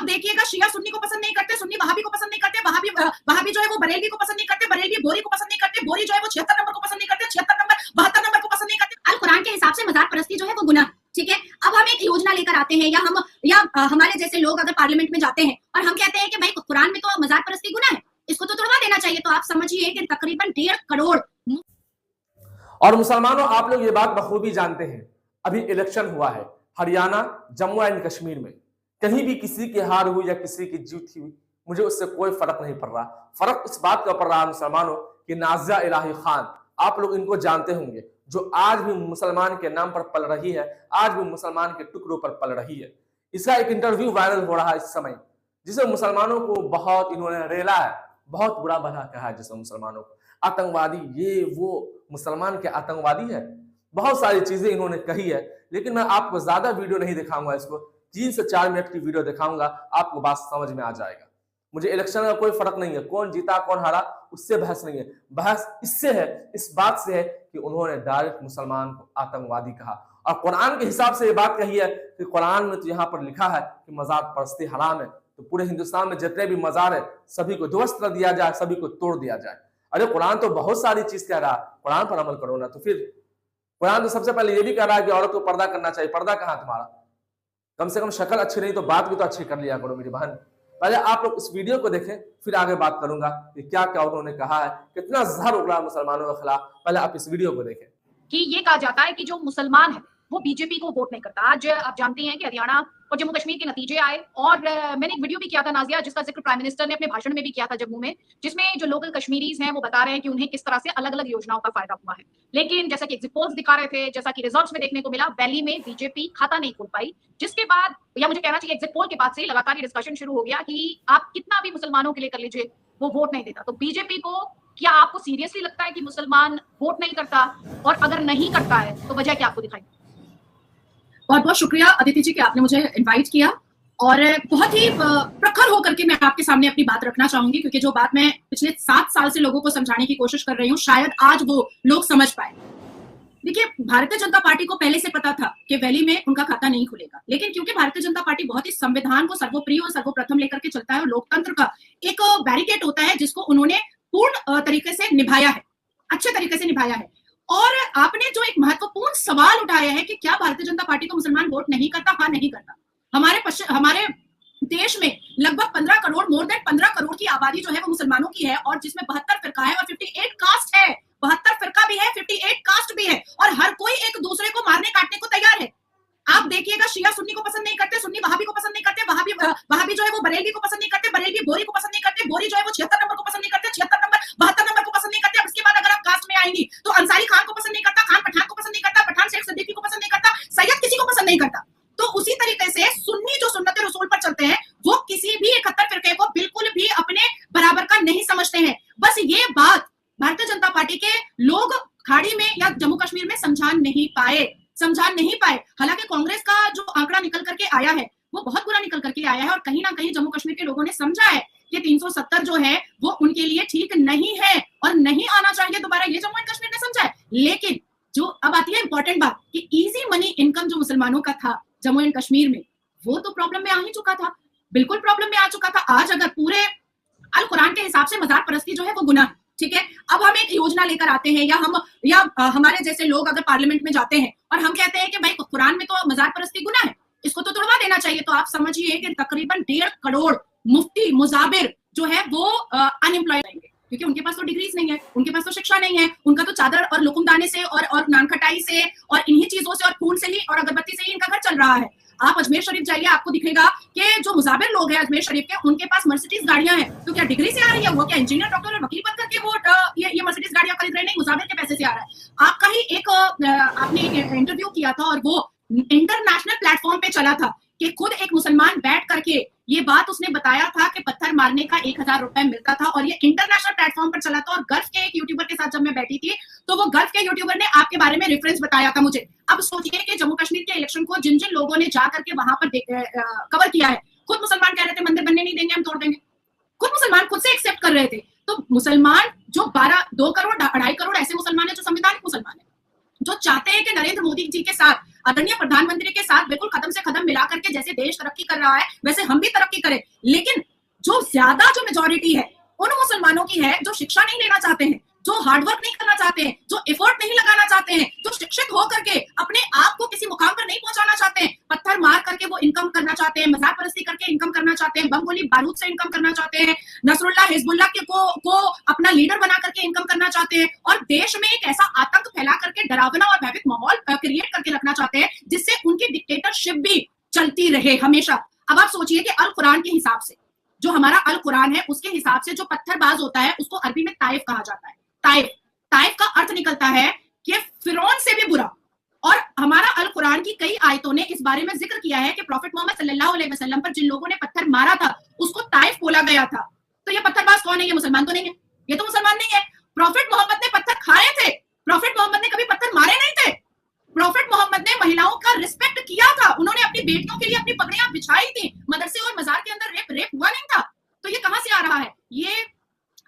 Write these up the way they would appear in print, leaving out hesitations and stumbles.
आप देखिएगा शिया सुन्नी को पसंद नहीं करते, सुन्नी वहाबी को पसंद नहीं करते, वहाबी जो है वो बरेलवी को पसंद नहीं करते, बरेलवी बोरी को पसंद नहीं करते, बोरी जो है वो 76 नंबर को पसंद नहीं करते, 76 नंबर 72 नंबर को पसंद नहीं करते। अल कुरान के हिसाब से मजाक परस्ती जो है वो गुनाह, ठीक है। अब हम एक योजना लेकर आते हैं या हमारे जैसे लोग अगर पार्लियामेंट में जाते हैं और हम कहते हैं कि भाई कुरान में तो मजाक परस्ती गुनाह है, इसको तो तोड़वा देना चाहिए, तो आप समझिए कि तकरीबन 1.5 करोड़। और मुसलमानों, आप लोग ये बात बखूबी जानते हैं, अभी इलेक्शन हुआ है हरियाणा, जम्मू एंड कश्मीर में, कहीं भी किसी की हार हुई या किसी की जीत हुई, मुझे उससे कोई फर्क नहीं पड़ रहा। फर्क इस बात का पड़ रहा है मुसलमानों कि नाजिया इलाही खान, आप लोग इनको जानते होंगे, जो आज भी मुसलमान के नाम पर पल रही है, आज भी मुसलमान के टुकड़ों पर पल रही है। इसका एक इंटरव्यू वायरल हो रहा है इस समय, जिसे मुसलमानों को बहुत इन्होंने रेला है, बहुत बुरा भला कहा है, जिसे मुसलमानों को आतंकवादी, ये वो मुसलमान के आतंकवादी है, बहुत सारी चीजें इन्होंने कही है। लेकिन मैं आपको ज्यादा वीडियो नहीं दिखाऊंगा, इसको 3 से 4 मिनट की वीडियो दिखाऊंगा, आपको बात समझ में आ जाएगा। मुझे इलेक्शन का कोई फर्क नहीं है, कौन जीता कौन हारा उससे बहस नहीं है, बहस इससे है, इस बात से है कि उन्होंने डायरेक्ट मुसलमान को आतंकवादी कहा। और कुरान के हिसाब से ये बात कही है कि कुरान में तो यहाँ पर लिखा है कि मजार परस्ती हराम है, तो पूरे हिंदुस्तान में जितने भी मजार है सभी को ध्वस्त कर दिया जाए, सभी को तोड़ दिया जाए। अरे कुरान तो बहुत सारी चीज कह रहा है, कुरान पर अमल करो ना। तो फिर कुरान तो सबसे पहले ये भी कह रहा है कि औरत को पर्दा करना चाहिए, पर्दा कहाँ तुम्हारा? कम से कम शक्ल अच्छी नहीं तो बात भी तो अच्छी कर लिया करो मेरी बहन। पहले आप लोग इस वीडियो को देखें, फिर आगे बात करूंगा कि क्या क्या उन्होंने कहा है, कितना जहर उगला मुसलमानों के खिलाफ। पहले आप इस वीडियो को देखें। कि ये कहा जाता है कि जो मुसलमान है वो बीजेपी को वोट नहीं करता। आज आप जानते हैं कि हरियाणा और जम्मू कश्मीर के नतीजे आए, और मैंने एक वीडियो भी किया था नाजिया, जिसका जिक्र प्राइम मिनिस्टर ने अपने भाषण में भी किया था जम्मू में, जिसमें जो लोकल कश्मीरीज हैं वो बता रहे हैं कि उन्हें किस तरह से अलग अलग योजनाओं का फायदा हुआ है। लेकिन जैसा कि एग्जिट पोल्स दिखा रहे थे, जैसा कि रिजल्ट्स में देखने को मिला, वैली में बीजेपी खाता नहीं खोल पाई, जिसके बाद, या मुझे कहना चाहिए एग्जिट पोल के बाद से लगातार ये डिस्कशन शुरू हो गया कि आप कितना भी मुसलमानों के लिए कर लीजिए, वो वोट नहीं देता। तो बीजेपी को, क्या आपको सीरियसली लगता है कि मुसलमान वोट नहीं करता? और अगर नहीं करता है तो वजह क्या आपको दिखाई? बहुत बहुत शुक्रिया अदिति जी कि आपने मुझे इनवाइट किया, और बहुत ही प्रखर होकर के मैं आपके सामने अपनी बात रखना चाहूंगी, क्योंकि जो बात मैं पिछले 7 साल से लोगों को समझाने की कोशिश कर रही हूँ, शायद आज वो लोग समझ पाए। देखिए, भारतीय जनता पार्टी को पहले से पता था कि वैली में उनका खाता नहीं खुलेगा, लेकिन क्योंकि भारतीय जनता पार्टी बहुत ही संविधान को सर्वोप्रिय और सर्वप्रथम लेकर के चलता है, और लोकतंत्र का एक बैरिकेड होता है जिसको उन्होंने पूर्ण तरीके से निभाया है, अच्छे तरीके से निभाया है। और आपने जो एक महत्वपूर्ण सवाल उठाया है कि क्या भारतीय जनता पार्टी को मुसलमान वोट नहीं करता? हाँ, नहीं करता। हमारे देश में लगभग 15 करोड़, मोर देन 15 करोड़ की आबादी जो है वो मुसलमानों की है, और जिसमें 72 फिरका है और 58 कास्ट है। 72 फिरका भी है, 58 कास्ट भी है, और हर कोई एक दूसरे को मारने काटने को तैयार है। आप देखिएगा शिया सुन्नी को पसंद नहीं करते, सुन्नी वहाबी को पसंद नहीं करते, वहाबी जो है वो बरेलवी को पसंद नहीं करते, बरेलवी बोरी को पसंद नहीं करते, बोरी जो है वो 76 नंबर को पसंद नहीं करते, 76 नंबर 72 नंबर को पसंद नहीं करते। अब इसके बाद अगर आप कास्ट में आएंगी तो अंसारी खान को पसंद नहीं करता, खान पठान को पसंद नहीं करता, पठान शेख सिद्दीकी को पसंद नहीं करता, सैयद किसी को पसंद नहीं करता। तो उसी तरीके से सुन्नी जो सुन्नत रसूल पर चलते हैं, वो किसी भी 71 फिरके को बिल्कुल भी अपने बराबर का नहीं समझते हैं। बस ये बात भारतीय जनता पार्टी के लोग खाड़ी में या जम्मू कश्मीर में समझा नहीं पाए। हालांकि कांग्रेस का जो आंकड़ा निकल करके आया है वो बहुत बुरा निकल करके आया है, और कहीं ना कहीं जम्मू कश्मीर के लोगों ने समझा है कि 370 जो है वो उनके लिए ठीक नहीं है और नहीं आना चाहिए दोबारा, ये जम्मू एंड कश्मीर ने समझा है। लेकिन जो अब आती है इंपॉर्टेंट बात कि इजी मनी इनकम जो मुसलमानों का था जम्मू एंड कश्मीर में, वो तो प्रॉब्लम में आ ही चुका था, बिल्कुल प्रॉब्लम में आ चुका था। आज अगर पूरे अल कुरान के हिसाब से मजार परस्ती जो है वो गुनाह, ठीक है। अब हम एक योजना लेकर आते हैं, या हमारे जैसे लोग अगर पार्लियामेंट में जाते हैं और हम कहते हैं कि भाई कुरान में तो मजार परस्ती गुनाह है, इसको तो तोड़वा देना चाहिए, तो आप समझिए कि तकरीबन 1.5 करोड़ मुफ्ती मुजाबिर जो है वो अनएम्प्लॉयड रहेंगे, क्योंकि उनके पास तो डिग्रीज नहीं है, उनके पास तो शिक्षा नहीं है, उनका तो चादर और लुकुमदाने से और नान खटाई से और इन्हीं चीजों से और फूल से ही और अगरबत्ती से ही इनका घर चल रहा है। आप अजमेर शरीफ जाइए, आपको दिखेगा कि जो मुजाबिर लोग हैं अजमेर शरीफ के, उनके पास मर्सिडीज गाड़ियां हैं। तो क्या डिग्री से आ रही है? वो क्या इंजीनियर, डॉक्टर और वकील बन करके वो ये मर्सिडीज गाड़ियां खरीद रहे? नहीं, मुजाबिर के पैसे से आ रहा है। आपका ही एक आपने इंटरव्यू किया था और वो इंटरनेशनल प्लेटफॉर्म पे चला था कि खुद एक मुसलमान बैठ करके ये बात उसने बताया था कि पत्थर मारने का 1000 रुपए मिलता था, और ये इंटरनेशनल प्लेटफॉर्म पर चला था। और गल्फ के एक यूट्यूबर के साथ जब मैं बैठी थी तो वो गल्फ के यूट्यूबर ने आपके बारे में रेफरेंस बताया था मुझे। अब सोचिए कि जम्मू कश्मीर के इलेक्शन को जिन जिन लोगों ने जा करके वहां पर कवर किया है, खुद मुसलमान कह रहे थे मंदिर बनने नहीं देंगे, हम तोड़ देंगे। खुद मुसलमान खुद से एक्सेप्ट कर रहे थे। तो मुसलमान जो 2 करोड़ 2.5 करोड़ ऐसे मुसलमान है जो संवैधानिक मुसलमान है, जो चाहते हैं कि नरेंद्र मोदी जी के साथ आदरणीय प्रधानमंत्री के साथ बिल्कुल कदम से कदम मिला करके जैसे देश तरक्की कर रहा है वैसे हम भी तरक्की करें, लेकिन जो ज्यादा जो मेजोरिटी है उन मुसलमानों की है जो शिक्षा नहीं लेना चाहते हैं, जो हार्डवर्क नहीं करना चाहते हैं, जो एफर्ट नहीं लगाना चाहते हैं, जो शिक्षित हो करके अपने आप को किसी मुकाम पर नहीं पहुंचाना चाहते हैं, पत्थर मार करके वो इनकम करना चाहते हैं, मजाक परस्ती करके इनकम करना चाहते हैं, बम गोली बारूद से इनकम करना चाहते हैं, नसरुल्लाह हिजबुल्लाह को अपना लीडर बना करके इनकम करना चाहते हैं और देश में एक ऐसा आतंक फैला करके डरावना और भयभीत माहौल क्रिएट करके रखना चाहते हैं जिससे उनकी डिक्टेटरशिप भी चलती रहे हमेशा। अब आप सोचिए कि अल कुरान के हिसाब से, जो हमारा अल कुरान है उसके हिसाब से जो पत्थरबाज होता है उसको अरबी में ताइफ कहा जाता है। ताइफ, ताइफ का अर्थ निकलता है कि फिरौन से भी बुरा। और हमारा अल कुरान की कई आयतों ने इस बारे में जिक्र किया है कि प्रॉफिट मोहम्मद सल्लल्लाहु अलैहि वसल्लम पर जिन लोगों ने पत्थर मारा था उसको ताइफ बोला गया था। तो ये पत्थरबाज कौन है? ये मुसलमान तो नहीं है, ये तो मुसलमान नहीं है। प्रॉफिट मोहम्मद ने पत्थर खाए थे, प्रॉफिट मोहम्मद ने कभी पत्थर मारे नहीं थे। प्रॉफिट मोहम्मद ने महिलाओं का रिस्पेक्ट किया था, उन्होंने अपनी बेटियों के लिए अपनी पगड़ियां बिछाई थी, मदरसे और मजार के अंदर रेप हुआ नहीं था। तो ये कहां से आ रहा है? ये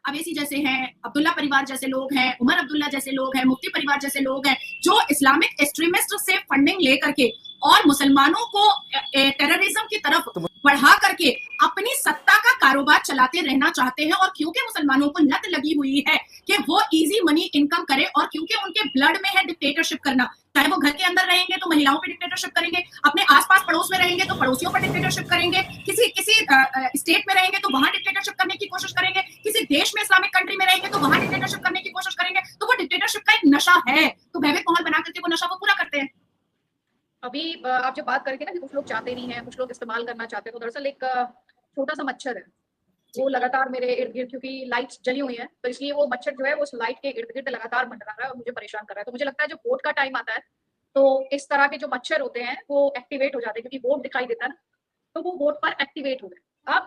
अवैसी जैसे हैं, अब्दुल्ला परिवार जैसे लोग हैं, उमर अब्दुल्ला जैसे लोग हैं, मुफ्ती परिवार जैसे लोग हैं जो इस्लामिक एक्सट्रीमिस्ट से फंडिंग लेकर के और मुसलमानों को टेररिज्म की तरफ बढ़ा करके अपनी सत्ता का कारोबार चलाते रहना चाहते हैं। और क्योंकि मुसलमानों को लत लगी हुई है कि वो इजी मनी इनकम करे और क्योंकि उनके ब्लड में है डिक्टेटरशिप करना, चाहे वो घर के अंदर रहेंगे तो महिलाओं पर डिक्टेटरशिप करेंगे, अपने आसपास पड़ोस में रहेंगे तो पड़ोसियों पर डिक्टेटरशिप करेंगे, किसी स्टेट में रहेंगे तो वहां डिक्टेटरशिप करने की कोशिश करेंगे, किसी देश में इस्लामिक कंट्री में रहेंगे तो वहां डिक्टेटरशिप करने की कोशिश करेंगे। तो वो डिक्टेटरशिप का एक नशा है, तो भयभीत माहौल बना करके वो नशा वो पूरा करते हैं। अभी आप जब बात करके ना कि कुछ लोग चाहते नहीं है, कुछ लोग इस्तेमाल करना चाहते हैं, तो दरअसल एक छोटा सा मच्छर है वो लगातार मेरे इर्द गिर्द, क्योंकि लाइट्स जली हुई है तो इसलिए वो मच्छर जो है वो उस लाइट के इर्द गिर्द लगातार मंडरा रहा है और मुझे परेशान कर रहा है। तो मुझे लगता है जब वोट का टाइम आता है तो इस तरह के जो मच्छर होते हैं वो एक्टिवेट हो जाते हैं, क्योंकि वोट दिखाई देता है ना, तो वो वोट पर एक्टिवेट हो गए। अब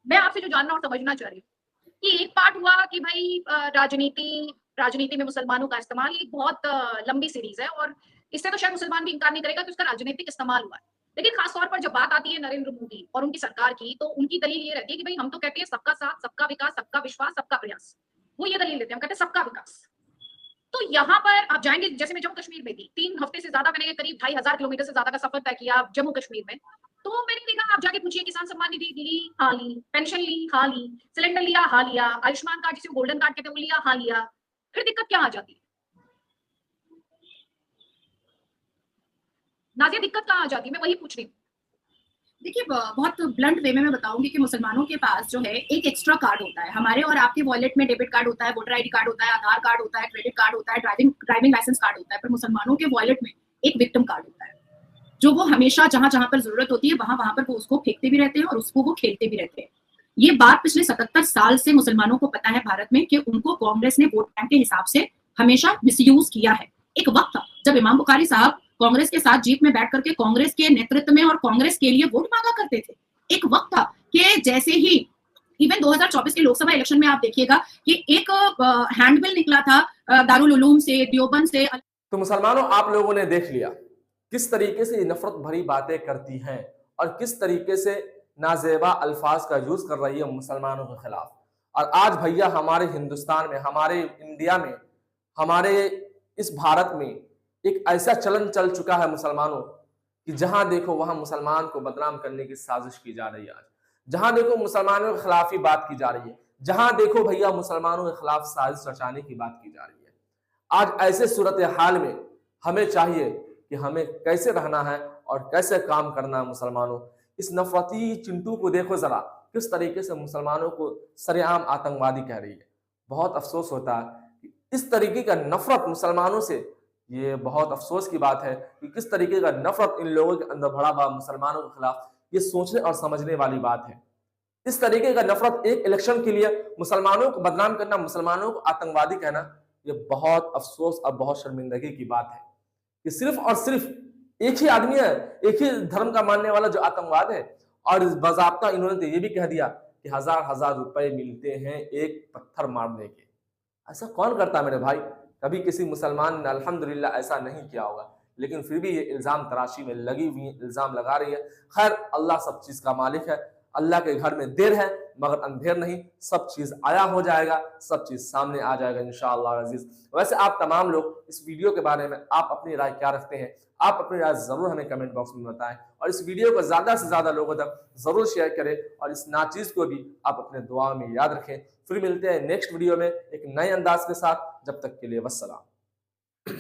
मैं आपसे जो जानना और समझना चाह रही हूँ कि एक पार्ट हुआ कि भाई राजनीति में मुसलमानों का इस्तेमाल, ये बहुत लंबी सीरीज है और इससे तो शायद मुसलमान भी इनकार नहीं करेगा कि उसका राजनीतिक इस्तेमाल हुआ है। लेकिन खासतौर पर जब बात आती है नरेंद्र मोदी और उनकी सरकार की, तो उनकी दलील ये रहती है कि भाई हम तो कहते हैं सबका साथ, सबका विकास, सबका विश्वास, सबका प्रयास। वो ये दलील देते हैं, हम कहते हैं सबका विकास। तो यहाँ पर आप जाएंगे, जैसे मैं जम्मू कश्मीर में थी 3 हफ्ते से ज्यादा, मैंने करीब 2500 किलोमीटर से ज्यादा का सफर तय किया जम्मू कश्मीर में। तो मैंने देखा, आप जाके पूछिए किसान सम्मान निधि ली, हाँ ली, पेंशन ली, हाँ ली, सिलेंडर लिया, हाँ लिया, आयुष्मान कार्ड जिसे गोल्डन कार्ड कहते हैं वो लिया, हाँ लिया। फिर दिक्कत क्या आ जाती है नाजिया, दिक्कत कहाँ आ जाती है? मैं वही पूछ रही हूँ। देखिए, बहुत ब्लंट वे में मैं बताऊंगी कि मुसलमानों के पास जो है एक एक्स्ट्रा कार्ड होता है। हमारे और आपके वॉलेट में डेबिट कार्ड होता है, वोटर आईडी कार्ड होता है, आधार कार्ड होता है, क्रेडिट कार्ड होता है, ड्राइविंग लाइसेंस कार्ड होता है, पर मुसलमानों के वॉलेट में एक विक्टिम कार्ड होता है जो वो हमेशा जहां जहां पर जरूरत होती है वहां पर वो उसको फेंकते भी रहते हैं और उसको वो खेलते भी रहते हैं। ये बात पिछले 77 साल से मुसलमानों को पता है भारत में कि उनको कांग्रेस ने वोट बैंक के हिसाब से हमेशा मिसयूज किया है। एक वक्त था जब इमाम बुखारी साहब कांग्रेस के साथ जीप में बैठ करके कांग्रेस के नेतृत्व में और कांग्रेस के लिए वोट मांगा करते थे। एक वक्त था कि जैसे ही इवन 2024 के लोकसभा इलेक्शन में आप देखिएगा कि एक हैंडबिल निकला था दारुल उलूम से, देवबंद से। तो मुसलमानों, आप लोगों ने देख लिया किस तरीके से नफरत भरी बातें करती हैं और किस तरीके से नाजेबा अल्फाज का यूज कर रही है मुसलमानों के खिलाफ। और आज भैया हमारे हिंदुस्तान में, हमारे इंडिया में, हमारे इस भारत में एक ऐसा चलन चल चुका है मुसलमानों कि जहां देखो वहां मुसलमान को बदनाम करने की साजिश की जा रही है। आज जहां देखो मुसलमानों के खिलाफ ही बात की जा रही है, जहां देखो भैया मुसलमानों के खिलाफ साजिश रचाने की बात की जा रही है। आज ऐसे सूरत हाल में हमें चाहिए कि हमें कैसे रहना है और कैसे काम करना है। मुसलमानों, इस नफरती चिंटू को देखो जरा, किस तरीके से मुसलमानों को सरेआम आतंकवादी कह रही है। बहुत अफसोस होता है कि इस तरीके का नफरत मुसलमानों से, ये बहुत अफसोस की बात है कि किस तरीके का नफरत इन लोगों के अंदर भरा हुआ मुसलमानों के खिलाफ। ये सोचने और समझने वाली बात है। इस तरीके का नफरत एक इलेक्शन के लिए मुसलमानों को बदनाम करना, मुसलमानों को आतंकवादी कहना, ये बहुत अफसोस और बहुत शर्मिंदगी की बात है कि सिर्फ और सिर्फ एक ही आदमी है, एक ही धर्म का मानने वाला जो आतंकवाद है। और बाज़ाब्ता इन्होंने तो ये भी कह दिया कि हजार रुपए मिलते हैं एक पत्थर मारने के। ऐसा कौन करता मेरे भाई? कभी किसी मुसलमान ने अल्हम्दुलिल्लाह ऐसा नहीं किया होगा, लेकिन फिर भी ये इल्जाम तराशी में लगी हुई, इल्जाम लगा रही है। खैर, अल्लाह सब चीज का मालिक है, अल्लाह के घर में देर है मगर अंधेर नहीं, सब चीज आया हो जाएगा, सब चीज सामने आ जाएगा इंशाअल्लाह अजीज। वैसे आप तमाम लोग इस वीडियो के बारे में आप अपनी राय क्या रखते हैं, आप अपनी राय जरूर हमें कमेंट बॉक्स में बताएं और इस वीडियो को ज्यादा से ज्यादा लोगों तक जरूर शेयर करें और इस नाचीज को भी आप अपने दुआ में याद रखें। फिर मिलते हैं नेक्स्ट वीडियो में एक नए अंदाज के साथ, जब तक के लिए वस्सलाम।